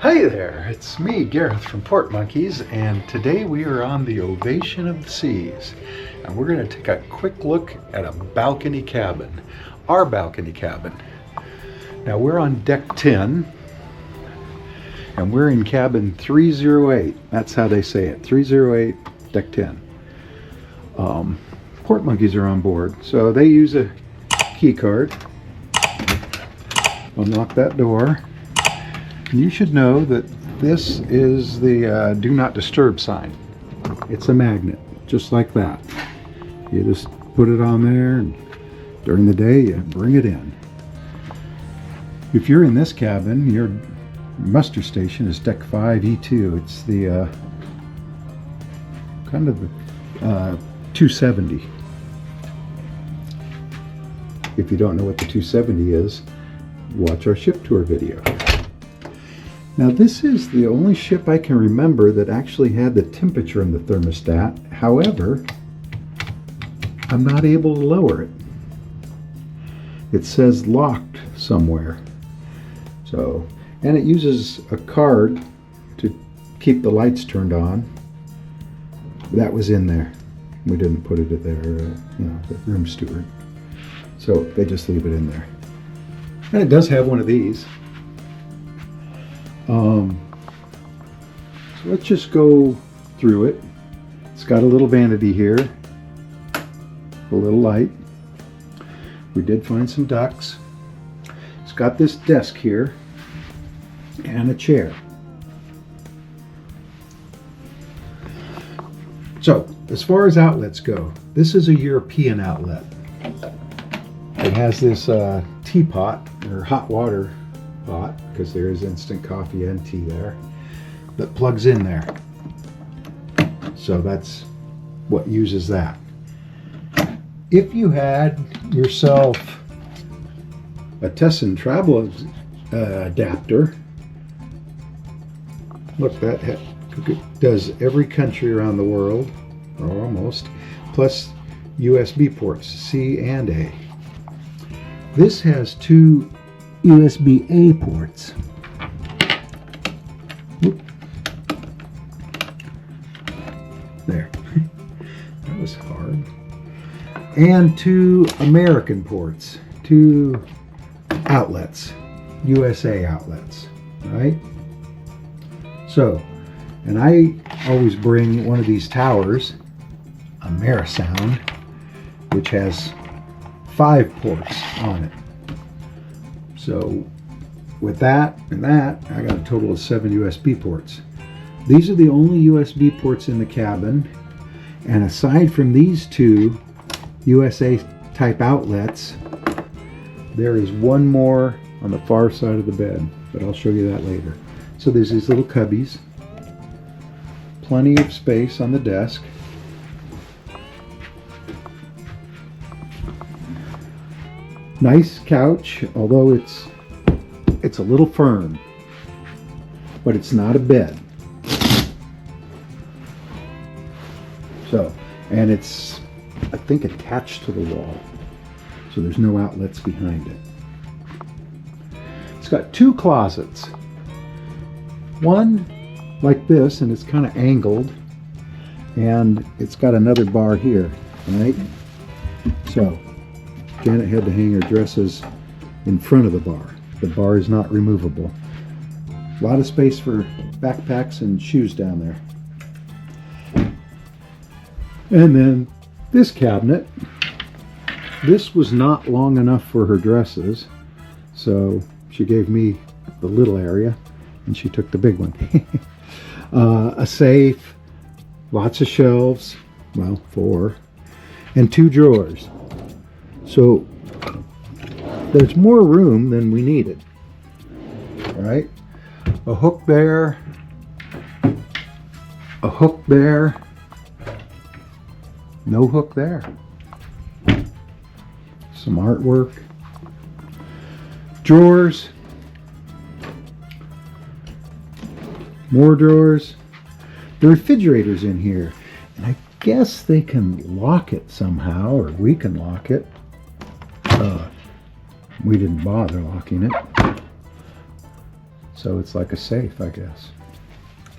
Hi there, it's me, Gareth from Port Monkeys, and today we are on the Ovation of the Seas. And we're going to take a quick look at a balcony cabin, our balcony cabin. Now we're on deck 10, and we're in cabin 308. That's how they say it, 308, deck 10. Port Monkeys are on board, so they use a key card. Unlock that door. You should know that this is the do not disturb sign. It's a magnet, just like that. You just put it on there, and during the day you bring it in. If you're in this cabin, your muster station is deck 5E2. It's the kind of the 270. If you don't know what the 270 is, watch our ship tour video. Now this is the only ship I can remember that actually had the temperature in the thermostat. However, I'm not able to lower it. It says locked somewhere. So, and it uses a card to keep the lights turned on. That was in there. We didn't put it at their, the room steward. So they just leave it in there. And it does have one of these. So let's just go through it. It's got a little vanity here, a little light. We did find some ducks. It's got this desk here and a chair. So as far as outlets go, this is a European outlet. It has this teapot or hot water pot, because there is instant coffee and tea there, that plugs in there. So that's what uses that. If you had yourself a Tesson travel adapter, look, that does every country around the world, or almost, plus USB ports, C and A. This has two USB-A ports. Whoop. There. That was hard. And two American ports. Two outlets. USA outlets. Right? So, and I always bring one of these towers, a Marisound, which has 5 ports on it. So with that and that, I got a total of 7 USB ports. These are the only USB ports in the cabin. And aside from these 2 USA type outlets, there is one more on the far side of the bed, but I'll show you that later. So there's these little cubbies, plenty of space on the desk. Nice couch, although it's a little firm, but it's not a bed. So, and it's, I think, attached to the wall, so there's no outlets behind it. It's got 2 closets. One like this, and it's kind of angled, and it's got another bar here, right? So Janet had to hang her dresses in front of the bar. The bar is not removable. A lot of space for backpacks and shoes down there. And then this cabinet. This was not long enough for her dresses, so she gave me the little area and she took the big one. A safe, lots of shelves, well, 4, and 2 drawers. So there's more room than we needed. All right, a hook there, a hook there, no hook there. Some artwork, drawers, more drawers. The refrigerator's in here, and I guess they can lock it somehow, or we can lock it. We didn't bother locking it. So it's like a safe, I guess.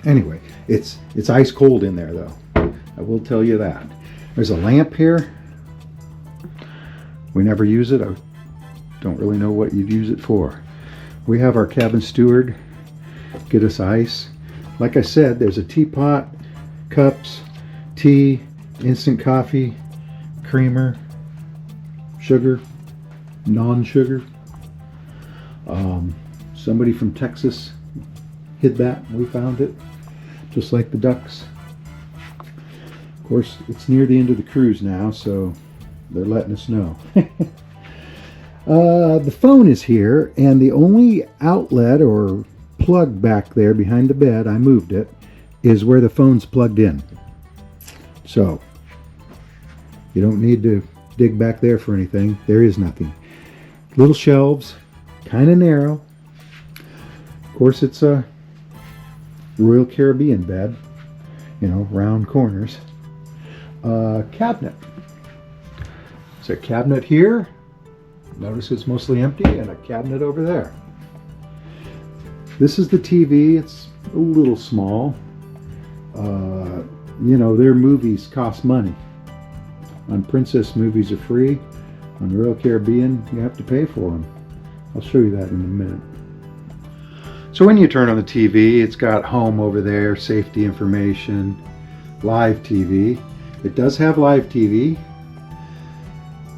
Anyway, it's ice cold in there though. I will tell you that. There's a lamp here. We never use it. I don't really know what you'd use it for. We have our cabin steward get us ice. Like I said, there's a teapot, cups, tea, instant coffee, creamer, sugar, non-sugar. Somebody from Texas hid that. We found it, just like the ducks. Of course, it's near the end of the cruise now, so they're letting us know. The phone is here, and the only outlet or plug back there behind the bed, I moved it, is where the phone's plugged in. So, you don't need to dig back there for anything. There is nothing. Little shelves, kind of narrow. Of course, it's a Royal Caribbean bed, you know, round corners. Cabinet. There's a cabinet here. Notice it's mostly empty, and a cabinet over there. This is the TV. It's a little small. You know, their movies cost money. On Princess, movies are free. On Royal Caribbean, you have to pay for them. I'll show you that in a minute. So when you turn on the TV, it's got home over there, safety information, live TV. It does have live TV.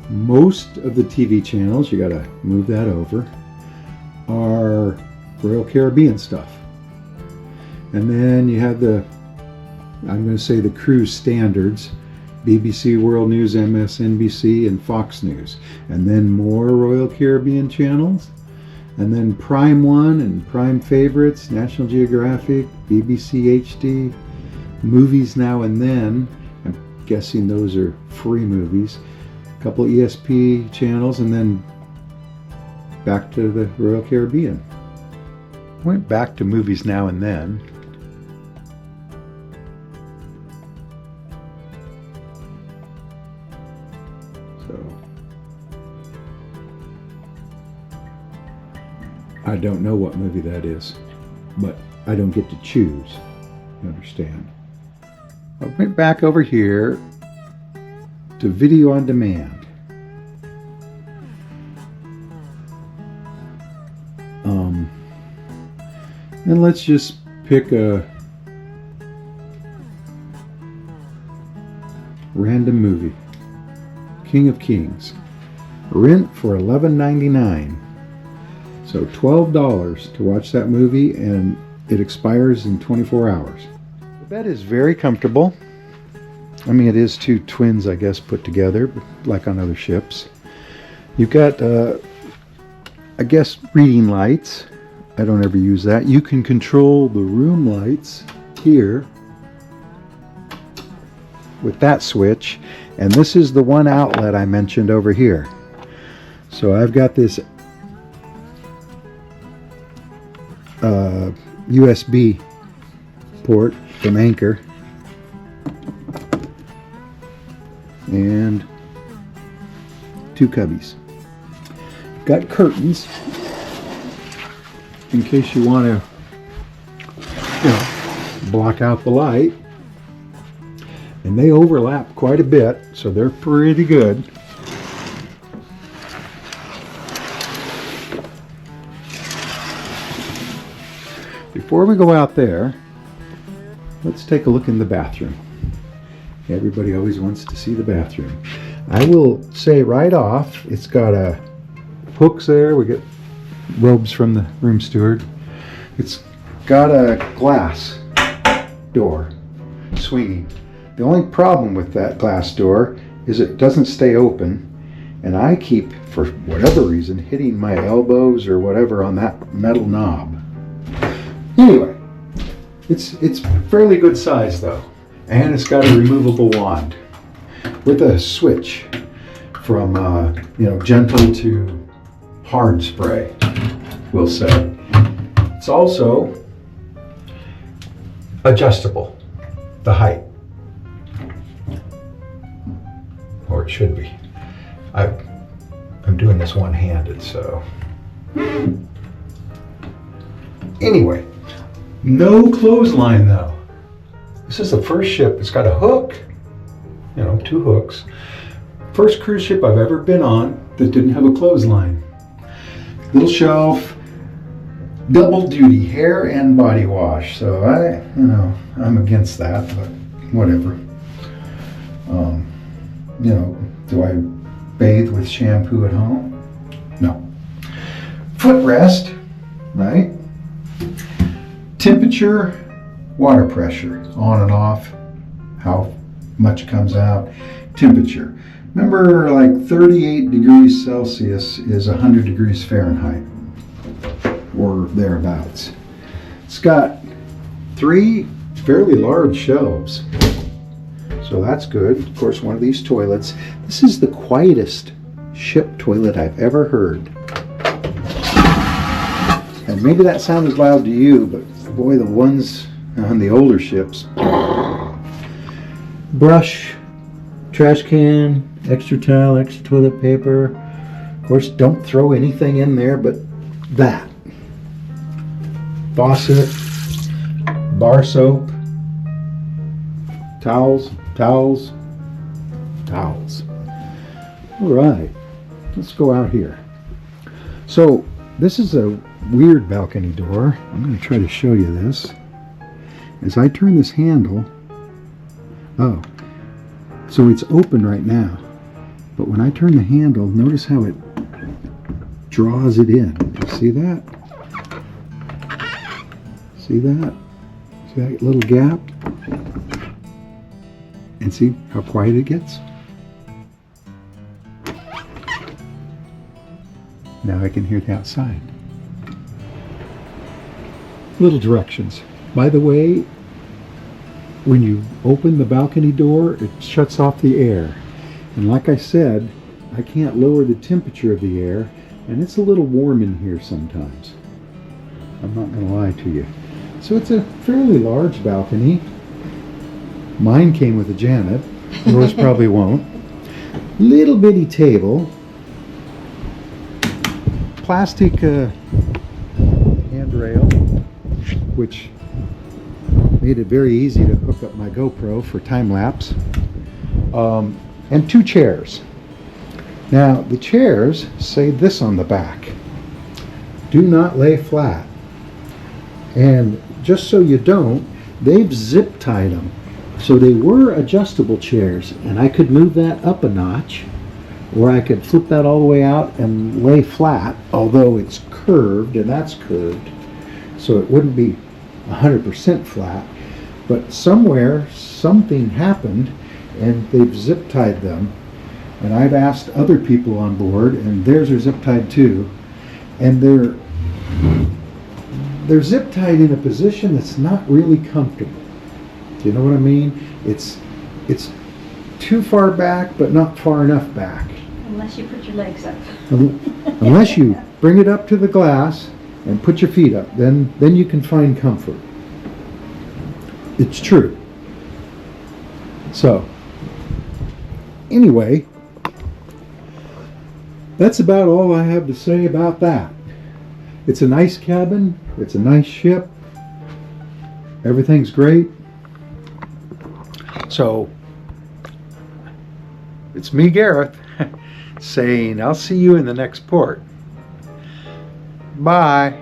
Most of the TV channels, you gotta move that over, are Royal Caribbean stuff. And then you have the, I'm going to say the cruise standards, BBC World News, MSNBC, and Fox News. And then more Royal Caribbean channels. And then Prime One and Prime Favorites, National Geographic, BBC HD, Movies Now and Then. I'm guessing those are free movies. A couple ESP channels, and then back to the Royal Caribbean. Went back to Movies Now and Then. So I don't know what movie that is, but I don't get to choose. You understand? I went back over here to Video on Demand. And let's just pick a random movie. King of Kings. Rent for $11.99. So $12 to watch that movie, and it expires in 24 hours. The bed is very comfortable. I mean, it is two twins, I guess, put together, like on other ships. You've got, I guess, reading lights. I don't ever use that. You can control the room lights here with that switch. And this is the one outlet I mentioned over here. So I've got this USB port from Anchor. And two cubbies. Got curtains in case you want to, block out the light. And they overlap quite a bit, so they're pretty good. Before we go out there, let's take a look in the bathroom. Everybody always wants to see the bathroom. I will say right off, it's got hooks there. We get robes from the room steward. It's got a glass door swinging. The only problem with that glass door is it doesn't stay open, and I keep, for whatever reason, hitting my elbows or whatever on that metal knob. Anyway, it's fairly good size though, and it's got a removable wand with a switch from gentle to hard spray, we'll say. It's also adjustable, the height. Or it should be. I'm doing this one-handed, so. Anyway, no clothesline though. This is the first ship. It's got a hook, 2 hooks. First cruise ship I've ever been on that didn't have a clothesline. Little shelf, double duty, hair and body wash. So I'm against that, but whatever. Do I bathe with shampoo at home? No. Footrest, right? Temperature, water pressure, on and off, how much comes out. Temperature. Remember, like 38 degrees Celsius is 100 degrees Fahrenheit, or thereabouts. It's got 3 fairly large shelves, so that's good. Of course, one of these toilets. This is the quietest ship toilet I've ever heard. And maybe that sounded loud to you, but boy, the ones on the older ships. Brush, trash can, extra towel, extra toilet paper. Of course, don't throw anything in there but that. Faucet, bar soap, towels. All right, let's go out here. So this is a weird balcony door. I'm going to try to show you this. As I turn this handle, so it's open right now. But when I turn the handle, notice how it draws it in. You see that? See that? See that little gap? And see how quiet it gets? Now I can hear it outside. Little directions. By the way, when you open the balcony door, it shuts off the air. And like I said, I can't lower the temperature of the air, and it's a little warm in here sometimes. I'm not going to lie to you. So it's a fairly large balcony. Mine came with a Janet. Yours probably won't. Little bitty table. Plastic handrail, which made it very easy to hook up my GoPro for time lapse. And 2 chairs. Now the chairs say this on the back: do not lay flat. And just so you don't, they've zip tied them. So they were adjustable chairs, and I could move that up a notch, or I could flip that all the way out and lay flat, although it's curved, and that's curved, so it wouldn't be 100% flat. But somewhere something happened and they've zip tied them, and I've asked other people on board, and theirs are zip tied too, and they're zip tied in a position that's not really comfortable. Do you know what I mean? It's too far back but not far enough back. Unless you put your legs up. Unless you bring it up to the glass and put your feet up, then you can find comfort. It's true. So anyway, that's about all I have to say about that. It's a nice cabin. It's a nice ship. Everything's great. So it's me, Gareth, saying I'll see you in the next port. Bye.